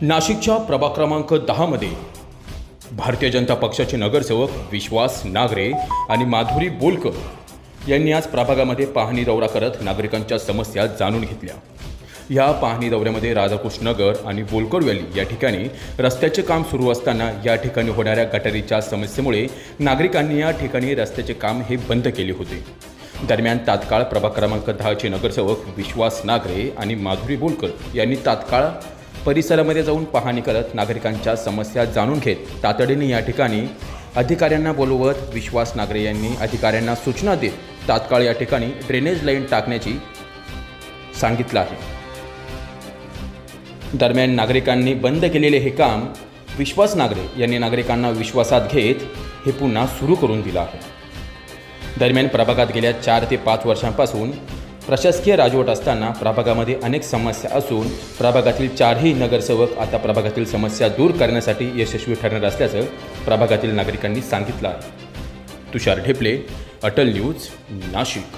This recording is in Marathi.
नाशिकच्या प्रभाग क्रमांक 10 मध्ये भारतीय जनता पक्षाचे नगरसेवक विश्वास नागरे आणि माधुरी बोलकर यांनी आज प्रभागामध्ये पाहणी दौरा करत नागरिकांच्या समस्या जाणून घेतल्या। या पाहणी दौऱ्यामध्ये राधाकृष्ण नगर आणि बोलकर व्हॅली या ठिकाणी रस्त्याचे काम सुरू असताना या ठिकाणी होणाऱ्या गटारीच्या समस्येमुळे नागरिकांनी या ठिकाणी रस्त्याचे काम हे बंद केले होते। दरम्यान तात्काळ प्रभाग क्रमांक 10 चे नगरसेवक विश्वास नागरे आणि माधुरी बोलकर यांनी तात्काळ परिसरामध्ये जाऊन पाहणी करत नागरिकांच्या समस्या जाणून घेत तातडीने या ठिकाणी अधिकाऱ्यांना बोलवत विश्वास नागरे यांनी अधिकाऱ्यांना सूचना देत तात्काळ या ठिकाणी ड्रेनेज लाईन टाकण्याची सांगितलं आहे। दरम्यान नागरिकांनी बंद केलेले हे काम विश्वास नागरे यांनी नागरिकांना विश्वासात घेत हे पुन्हा सुरू करून दिलं आहे। दरम्यान प्रभागात गेल्या 4 ते 5 वर्षांपासून प्रशासकीय राजवट असताना प्रभागामध्ये अनेक समस्या असून प्रभागातील 4ही नगरसेवक आता प्रभागातील समस्या दूर करण्यासाठी यशस्वी ठरणार असल्याचं प्रभागातील नागरिकांनी सांगितलं आहे। तुषार ढेपले, अटल न्यूज, नाशिक।